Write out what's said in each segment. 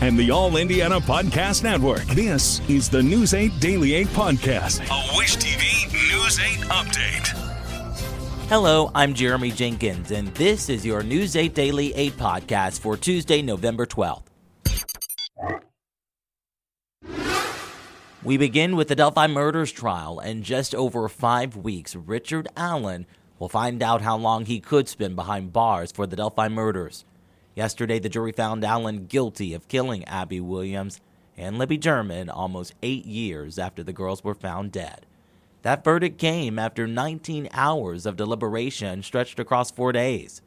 and the All Indiana Podcast Network. This is the News 8 Daily 8 Podcast, a Wish TV News 8 update. Hello, I'm Jeremy Jenkins, and this is your News 8 Daily 8 Podcast for Tuesday, November 12th. We begin with the Delphi murders trial. In just over 5 weeks, Richard Allen will find out how long he could spend behind bars for the Delphi murders. Yesterday, the jury found Allen guilty of killing Abby Williams and Libby German almost 8 years after the girls were found dead. That verdict came after 19 hours of deliberation stretched across 4 days.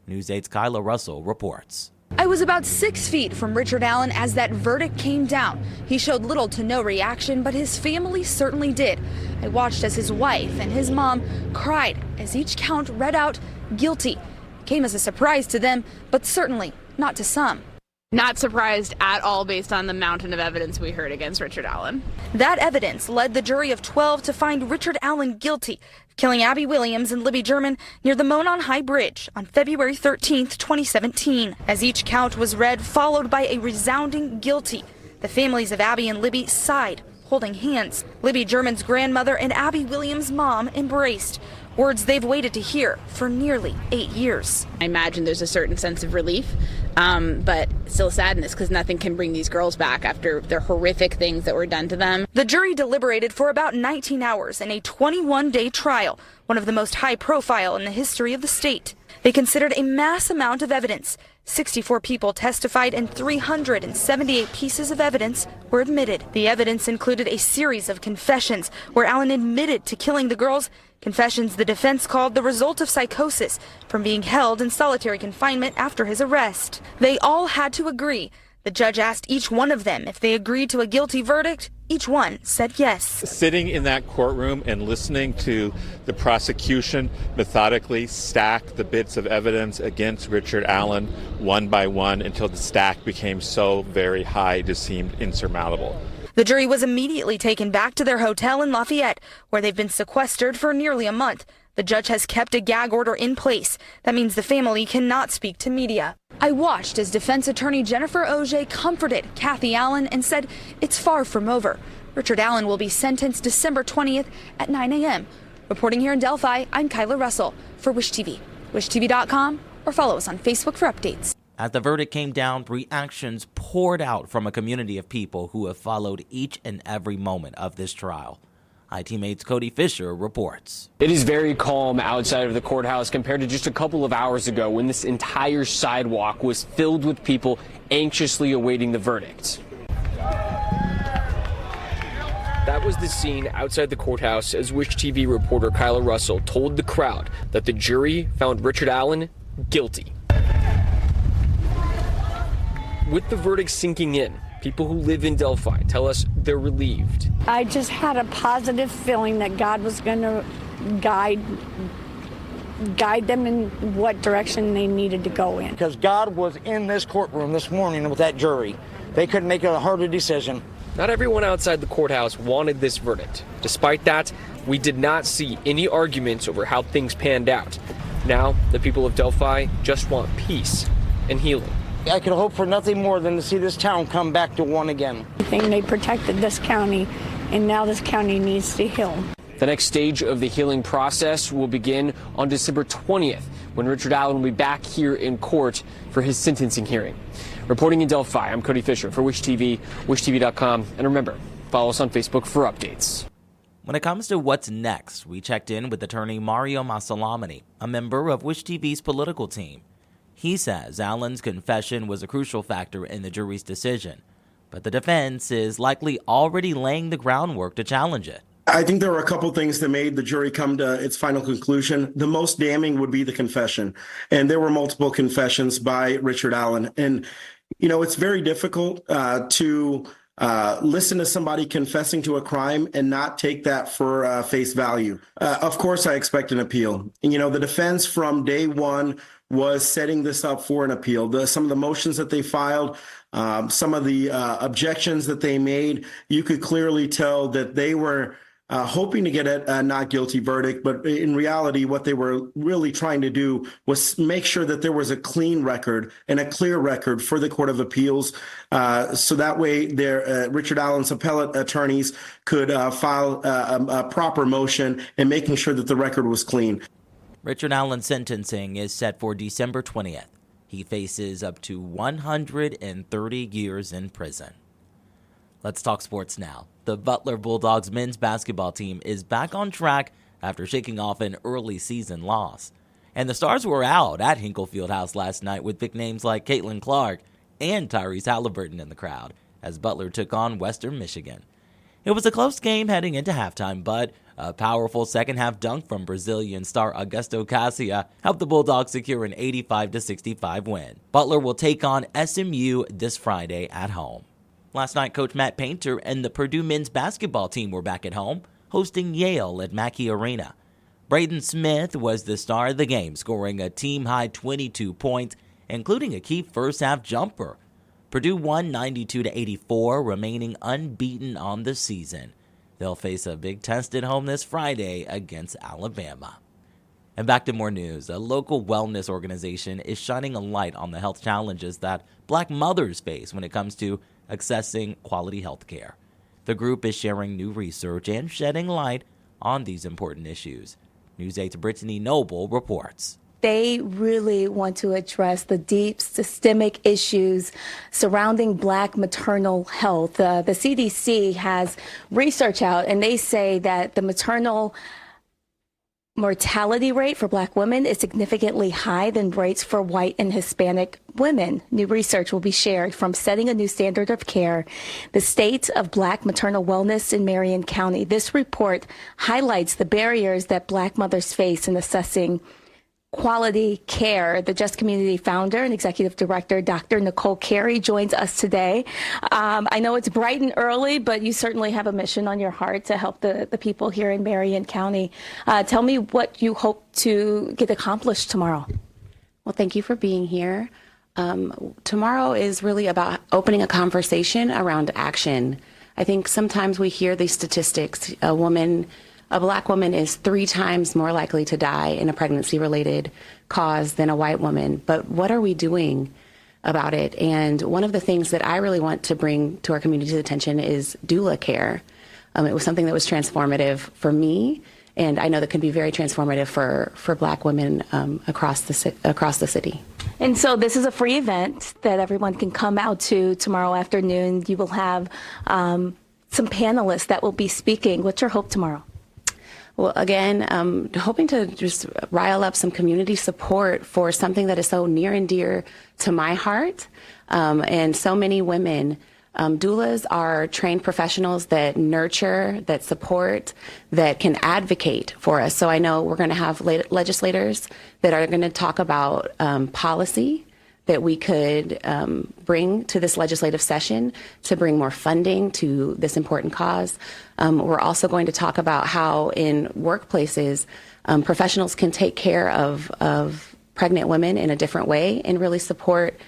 News 8's Kyla Russell reports. I was about 6 feet from Richard Allen as that verdict came down. He showed little to no reaction, but his family certainly did. I watched as his wife and his mom cried as each count read out guilty. It came as a surprise to them, but certainly not to some. Not surprised at all based on the mountain of evidence we heard against Richard Allen. That evidence led the jury of 12 to find Richard Allen guilty of killing Abby Williams and Libby German near the Monon High Bridge on February 13th, 2017. As each count was read, followed by a resounding guilty, the families of Abby and Libby sighed, holding hands. Libby German's grandmother and Abby Williams' mom embraced. Words they've waited to hear for nearly 8 years. I imagine there's a certain sense of relief, but still sadness because nothing can bring these girls back after the horrific things that were done to them. The jury deliberated for about 19 hours in a 21-day trial, one of the most high-profile in the history of the state. They considered a mass amount of evidence. 64 people testified and 378 pieces of evidence were admitted. The evidence included a series of confessions where Allen admitted to killing the girls, confessions the defense called the result of psychosis from being held in solitary confinement after his arrest. They all had to agree. The judge asked each one of them if they agreed to a guilty verdict. Each one said yes. Sitting in that courtroom and listening to the prosecution methodically stack the bits of evidence against Richard Allen one by one until the stack became so very high it just seemed insurmountable. The jury was immediately taken back to their hotel in Lafayette, where they've been sequestered for nearly a month. The judge has kept a gag order in place. That means the family cannot speak to media. I watched as defense attorney Jennifer Auger comforted Kathy Allen and said it's far from over. Richard Allen will be sentenced December 20th at 9 a.m. Reporting here in Delphi, I'm Kyla Russell for Wish TV. WishTV.com or follow us on Facebook for updates. As the verdict came down, reactions poured out from a community of people who have followed each and every moment of this trial. iTeammate's Cody Fisher reports. It is very calm outside of the courthouse compared to just a couple of hours ago when this entire sidewalk was filled with people anxiously awaiting the verdict. That was the scene outside the courthouse as Wish TV reporter Kyla Russell told the crowd that the jury found Richard Allen guilty. With the verdict sinking in, people who live in Delphi tell us they're relieved. I just had a positive feeling that God was going to guide them in what direction they needed to go in. Because God was in this courtroom this morning with that jury. They couldn't make a harder decision. Not everyone outside the courthouse wanted this verdict. Despite that, we did not see any arguments over how things panned out. Now, the people of Delphi just want peace and healing. I could hope for nothing more than to see this town come back to one again. They protected this county, and now this county needs to heal. The next stage of the healing process will begin on December 20th, when Richard Allen will be back here in court for his sentencing hearing. Reporting in Delphi, I'm Cody Fisher for Wish TV, WishTV.com, and remember, follow us on Facebook for updates. When it comes to what's next, we checked in with attorney Mario Masalamani, a member of Wish TV's political team. He says Allen's confession was a crucial factor in the jury's decision, but the defense is likely already laying the groundwork to challenge it. I think there were a couple things that made the jury come to its final conclusion. The most damning would be the confession, and there were multiple confessions by Richard Allen. And, you know, it's very difficult to listen to somebody confessing to a crime and not take that for face value. Of course, I expect an appeal. And, you know, the defense from day one was setting this up for an appeal. Some of the motions that they filed, some of the objections that they made, you could clearly tell that they were hoping to get a not guilty verdict. But in reality, what they were really trying to do was make sure that there was a clean record and a clear record for the Court of Appeals. So that way Richard Allen's appellate attorneys could file a proper motion and making sure that the record was clean. Richard Allen's sentencing is set for December 20th. He faces up to 130 years in prison. Let's talk sports now. The Butler Bulldogs men's basketball team is back on track after shaking off an early season loss. And the Stars were out at Hinkle Fieldhouse last night with big names like Caitlin Clark and Tyrese Halliburton in the crowd as Butler took on Western Michigan. It was a close game heading into halftime, but a powerful second-half dunk from Brazilian star Augusto Cassia helped the Bulldogs secure an 85-65 win. Butler will take on SMU this Friday at home. Last night, Coach Matt Painter and the Purdue men's basketball team were back at home, hosting Yale at Mackey Arena. Braden Smith was the star of the game, scoring a team-high 22 points, including a key first-half jumper. Purdue won 92-84, remaining unbeaten on the season. They'll face a big test at home this Friday against Alabama. And back to more news. A local wellness organization is shining a light on the health challenges that Black mothers face when it comes to accessing quality health care. The group is sharing new research and shedding light on these important issues. News 8's Brittany Noble reports. They really want to address the deep systemic issues surrounding Black maternal health. The CDC has research out, and they say that the maternal mortality rate for Black women is significantly higher than rates for white and Hispanic women. New research will be shared from Setting a New Standard of Care, the State of Black Maternal Wellness in Marion County. This report highlights the barriers that Black mothers face in assessing quality care. The Just Community founder and executive director, Dr. Nicole Carey, joins us today. I know it's bright and early, but you certainly have a mission on your heart to help the people here in Marion County. Tell me what you hope to get accomplished tomorrow. Well, thank you for being here. Tomorrow is really about opening a conversation around action. I think sometimes we hear these statistics. A Black woman is 3 times more likely to die in a pregnancy-related cause than a white woman. But what are we doing about it? And one of the things that I really want to bring to our community's attention is doula care. It was something that was transformative for me, and I know that can be very transformative for Black women across the city. And so this is a free event that everyone can come out to tomorrow afternoon. You will have some panelists that will be speaking. What's your hope tomorrow? Well, again, hoping to just rile up some community support for something that is so near and dear to my heart and so many women. Doulas are trained professionals that nurture, that support, that can advocate for us. So I know we're going to have legislators that are going to talk about policy that we could bring to this legislative session to bring more funding to this important cause. We're also going to talk about how in workplaces, professionals can take care of pregnant women in a different way and really support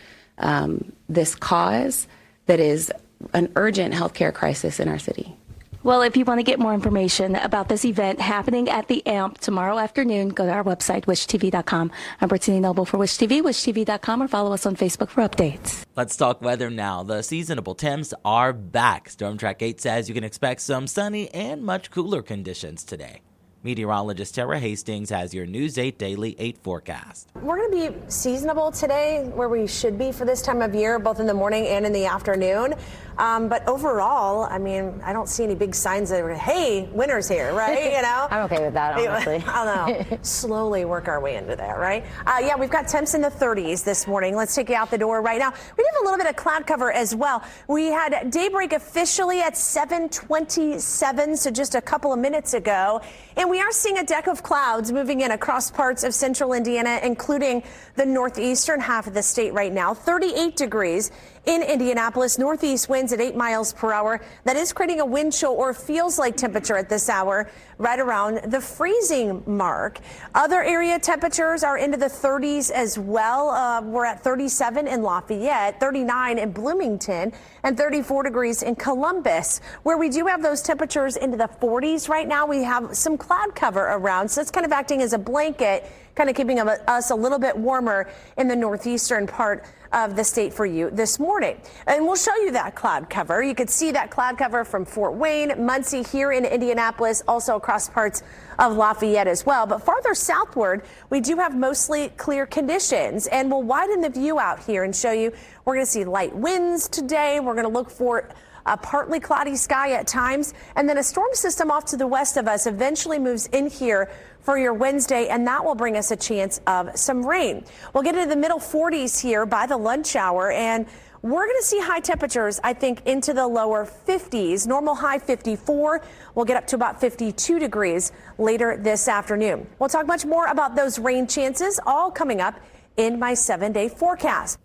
this cause that is an urgent healthcare crisis in our city. Well, if you want to get more information about this event happening at the AMP tomorrow afternoon, go to our website, wishtv.com. I'm Brittany Noble for Wish TV, wishtv.com, or follow us on Facebook for updates. Let's talk weather now. The seasonable temps are back. Storm Track 8 says you can expect some sunny and much cooler conditions today. Meteorologist Tara Hastings has your News 8 Daily 8 forecast. We're going to be seasonable today, where we should be for this time of year, both in the morning and in the afternoon. But overall, I mean, I don't see any big signs that, hey, winter's here, right? You know? I'm okay with that, honestly. I don't know. Slowly work our way into that, right? Yeah, we've got temps in the 30s this morning. Let's take you out the door right now. We have a little bit of cloud cover as well. We had daybreak officially at 7:27, so just a couple of minutes ago. And we are seeing a deck of clouds moving in across parts of central Indiana, including the northeastern half of the state right now. 38 degrees in Indianapolis. Northeast winds at 8 miles per hour. That is creating a wind chill, or feels like temperature at this hour, right around the freezing mark. Other area temperatures are into the 30s as well. We're at 37 in Lafayette, 39 in Bloomington, and 34 degrees in Columbus. Where we do have those temperatures into the 40s right now, we have some cloud cover around, so it's kind of acting as a blanket, kind of keeping us a little bit warmer in the northeastern part of the state for you this morning. And we'll show you that cloud cover. You can see that cloud cover from Fort Wayne, Muncie, here in Indianapolis, also across parts of Lafayette as well. But farther southward, we do have mostly clear conditions, and we'll widen the view out here and show you we're going to see light winds today. We're going to look for a partly cloudy sky at times, and then a storm system off to the west of us eventually moves in here for your Wednesday, and that will bring us a chance of some rain. We'll get into the middle 40s here by the lunch hour, and we're going to see high temperatures, I think, into the lower 50s. Normal high 54. We'll get up to about 52 degrees later this afternoon. We'll talk much more about those rain chances, all coming up in my 7-day forecast.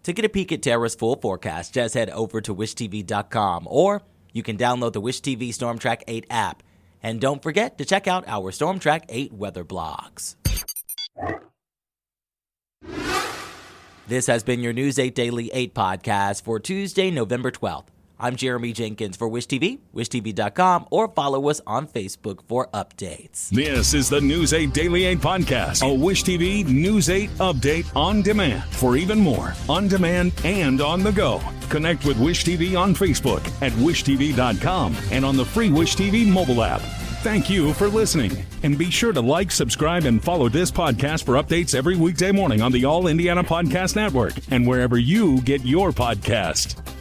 To get a peek at Terra's full forecast, just head over to wishtv.com, or you can download the Wish TV StormTrack 8 app. And don't forget to check out our StormTrack 8 weather blogs. This has been your News 8 Daily 8 podcast for Tuesday, November 12th. I'm Jeremy Jenkins for Wish TV, wishtv.com, or follow us on Facebook for updates. This is the News 8 Daily 8 podcast, a Wish TV News 8 update on demand. For even more, on demand and on the go, connect with Wish TV on Facebook at wishtv.com and on the free Wish TV mobile app. Thank you for listening, and be sure to like, subscribe, and follow this podcast for updates every weekday morning on the All Indiana Podcast Network and wherever you get your podcast.